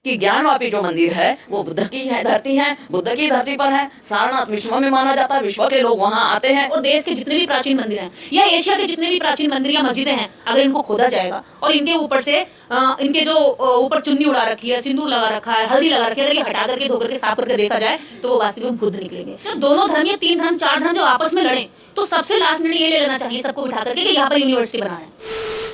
कि ज्ञानवापी जो मंदिर है वो बुद्ध की है धरती है, बुद्ध की धरती पर है। सारनाथ विश्व में माना जाता है, विश्व के लोग वहाँ आते हैं। और देश के जितने भी प्राचीन मंदिर हैं या एशिया के जितने भी प्राचीन मंदिर या मस्जिदें हैं, अगर इनको खोदा जाएगा और इनके ऊपर से इनके जो ऊपर चुन्नी उड़ा रखी है, सिंदूर लगा रखा है, हल्दी लगा रखी है, अगर ये हटा करके धो करके साफ करके देखा जाए तो वो वास्तविक में बुद्ध निकलेंगे। जब दोनों धर्म या 3 धर्म 4 धर्म जो आपस में लड़े तो सबसे लास्ट निर्णय ये ले लेना चाहिए सबको बिठा करके कि यहाँ पर यूनिवर्सिटी बनाना है।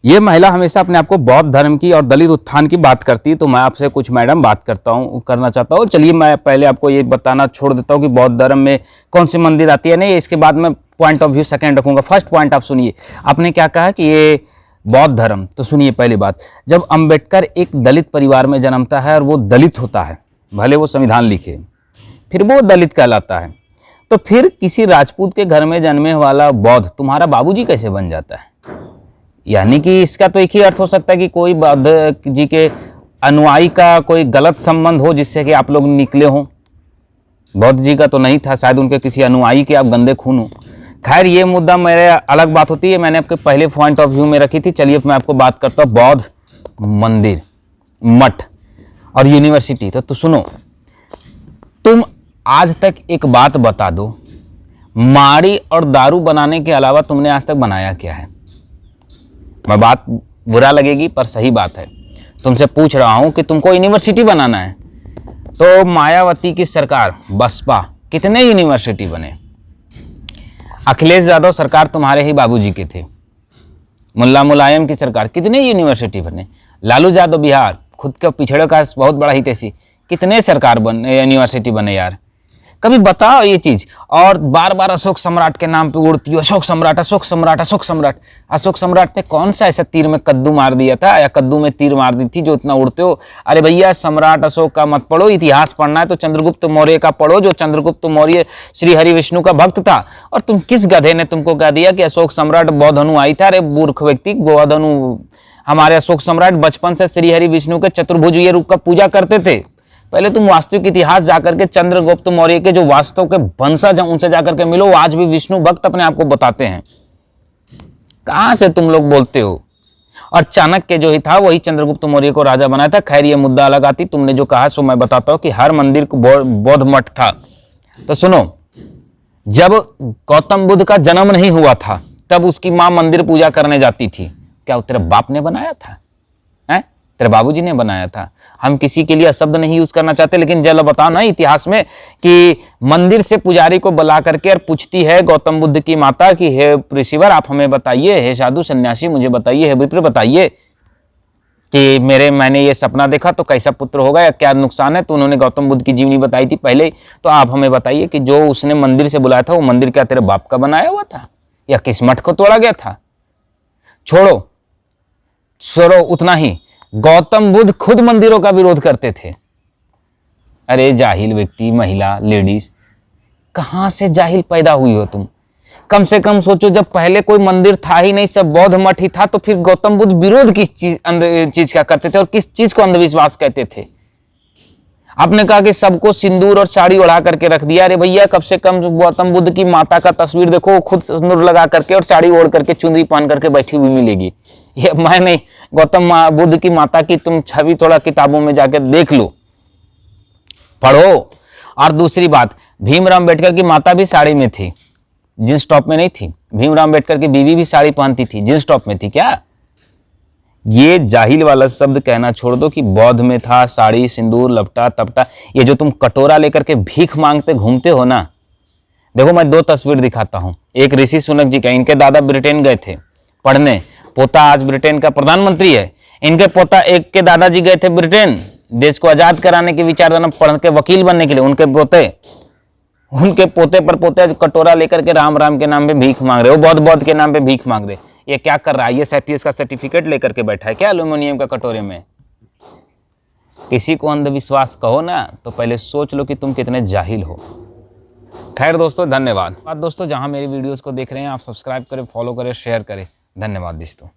ये महिला हमेशा अपने आप को बौद्ध धर्म की और दलित उत्थान की बात करती है, तो मैं आपसे कुछ मैडम बात करना चाहता हूँ। चलिए मैं पहले आपको ये बताना छोड़ देता हूँ कि बौद्ध धर्म में कौन सी मंदिर आती है। नहीं, इसके बाद मैं पॉइंट ऑफ व्यू सेकंड रखूंगा। फर्स्ट पॉइंट आप सुनिए, आपने क्या कहा कि ये बौद्ध धर्म। तो सुनिए पहली बात, जब अम्बेडकर एक दलित परिवार में जन्मता है और वो दलित होता है, भले वो संविधान लिखे, फिर वो दलित कहलाता है, तो फिर किसी राजपूत के घर में जन्मे वाला बौद्ध तुम्हारा बाबूजी कैसे बन जाता है? यानी कि इसका तो एक ही अर्थ हो सकता है कि कोई बौद्ध जी के अनुयायी का कोई गलत संबंध हो जिससे कि आप लोग निकले हों। बौद्ध जी का तो नहीं था, शायद उनके किसी अनुयायी के आप गंदे खून हो। खैर ये मुद्दा मेरे अलग बात होती है, मैंने आपके पहले पॉइंट ऑफ व्यू में रखी थी। चलिए मैं आपको बात करता हूँ बौद्ध मंदिर, मठ और यूनिवर्सिटी। तो सुनो, तुम आज तक एक बात बता दो, माड़ी और दारू बनाने के अलावा तुमने आज तक बनाया क्या है? मैं बात बुरा लगेगी पर सही बात है, तुमसे पूछ रहा हूं कि तुमको यूनिवर्सिटी बनाना है, तो मायावती की सरकार बसपा कितने यूनिवर्सिटी बने? अखिलेश यादव सरकार तुम्हारे ही बाबूजी के थे। मुल्ला मुलायम की सरकार कितने यूनिवर्सिटी बने? लालू यादव बिहार खुद के पिछड़े का बहुत बड़ा हितैषी, कितने सरकार बने, यूनिवर्सिटी बने यार? कभी बताओ ये चीज। और बार बार अशोक सम्राट के नाम पे उड़ती हो, अशोक सम्राट अशोक सम्राट अशोक सम्राट। अशोक सम्राट ने कौन सा ऐसा तीर में कद्दू मार दिया था या कद्दू में तीर मार दी थी जो इतना उड़ते हो? अरे भैया सम्राट अशोक का मत पढ़ो, इतिहास पढ़ना है तो चंद्रगुप्त मौर्य का पढ़ो, जो चंद्रगुप्त मौर्य श्री हरि विष्णु का भक्त था। और तुम किस गधे ने तुमको कह दिया कि अशोक सम्राट बौद्ध अनुयायी था? अरे मूर्ख व्यक्ति, बौद्ध हमारे अशोक सम्राट बचपन से श्री हरि विष्णु के चतुर्भुज ये रूप का पूजा करते थे। पहले तुम वास्तविक इतिहास जाकर के चंद्रगुप्त मौर्य के जो वास्तव के वंशज हैं उनसे जाकर के मिलो, आज भी विष्णु भक्त अपने आप को बताते हैं। कहां से तुम लोग बोलते हो? और चाणक्य जो ही था वही चंद्रगुप्त मौर्य को राजा बनाया था। खैर ये मुद्दा अलग आती, तुमने जो कहा सो मैं बताता हूं कि हर मंदिर को बौद्ध मठ था। तो सुनो, जब गौतम बुद्ध का जन्म नहीं हुआ था तब उसकी मां मंदिर पूजा करने जाती थी। क्या तेरे बाप ने बनाया था? तेरे बाबूजी ने बनाया था? हम किसी के लिए शब्द नहीं यूज करना चाहते, लेकिन जब बताओ ना इतिहास में कि मंदिर से पुजारी को बुला करके और पूछती है गौतम बुद्ध की माता कि हे ऋषिवर आप हमें बताइए, हे साधु सन्यासी मुझे बताइए, हे विप्र बताइए कि मैंने ये सपना देखा तो कैसा पुत्र होगा या क्या नुकसान है? तो उन्होंने गौतम बुद्ध की जीवनी बताई थी पहले। तो आप हमें बताइए कि जो उसने मंदिर से बुलाया था वो मंदिर क्या तेरे बाप का बनाया हुआ था या किस मठ को तोड़ा गया था? छोड़ो उतना ही, गौतम बुद्ध खुद मंदिरों का विरोध करते थे। अरे जाहिल व्यक्ति, महिला, लेडीज, कहां से जाहिल पैदा हुई हो तुम? कम से कम सोचो, जब पहले कोई मंदिर था ही नहीं, सब बौद्ध मठ ही था, तो फिर गौतम बुद्ध विरोध किस चीज का करते थे और किस चीज को अंधविश्वास कहते थे? आपने कहा कि सबको सिंदूर और साड़ी ओढ़ा करके रख दिया। अरे भैया, कम से कम गौतम बुद्ध की माता का तस्वीर देखो, खुद सिंदूर लगा करके और साड़ी ओढ़ करके चुनरी पहन करके बैठी हुई मिलेगी। ये मैं नहीं, गौतम बुद्ध की माता की तुम छवि थोड़ा किताबों में जाकर देख लो, पढ़ो। और दूसरी बात, भीमराव अम्बेडकर की माता भी साड़ी में थी, जींस टॉप में नहीं थी। भीमराव अम्बेडकर की बीवी भी साड़ी पहनती थी, जींस टॉप में थी क्या? ये जाहिल वाला शब्द कहना छोड़ दो कि बौद्ध में था साड़ी, सिंदूर, लपटा तपटा। ये जो तुम कटोरा लेकर के भीख मांगते घूमते हो ना, देखो मैं 2 तस्वीर दिखाता हूं। एक ऋषि सुनक जी का, इनके दादा ब्रिटेन गए थे पढ़ने, पोता आज ब्रिटेन का प्रधानमंत्री है। इनके पोता एक के दादाजी गए थे ब्रिटेन देश को आजाद कराने के विचारधारा पढ़ के वकील बनने के लिए। उनके पोते पर पोते कटोरा लेकर के राम राम के नाम पे भीख मांग रहे हो, बौद्ध के नाम पे भीख मांग रहे। ये क्या कर रहा है? ये IPS का सर्टिफिकेट लेकर के बैठा है क्या एल्यूमिनियम का कटोरे में? किसी को अंधविश्वास कहो ना तो पहले सोच लो कि तुम कितने जाहिल हो। खैर दोस्तों, धन्यवाद। दोस्तों जहां मेरी वीडियोस को देख रहे हैं आप सब्सक्राइब करें, फॉलो करें, शेयर करें। धन्यवाद दोस्तों।